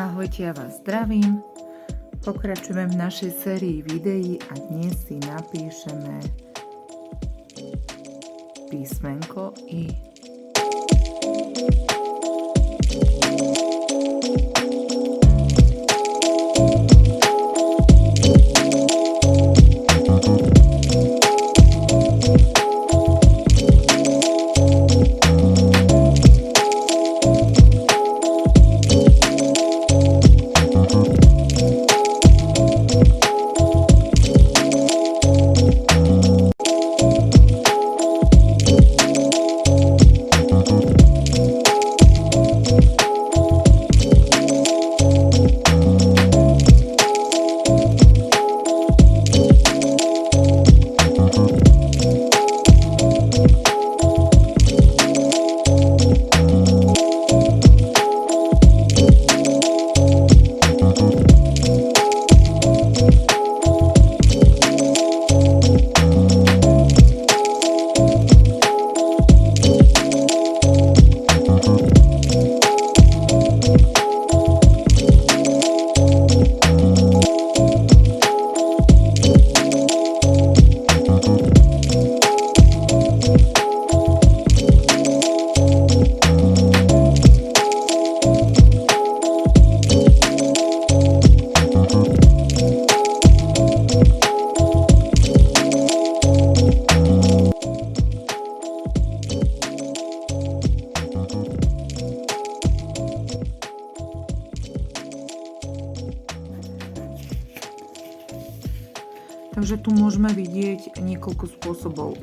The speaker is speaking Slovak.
Ahojte, ja vás zdravím. Pokračujeme v našej sérii videí a dnes si napíšeme písmenko I. Takže tu môžeme vidieť niekoľko spôsobov.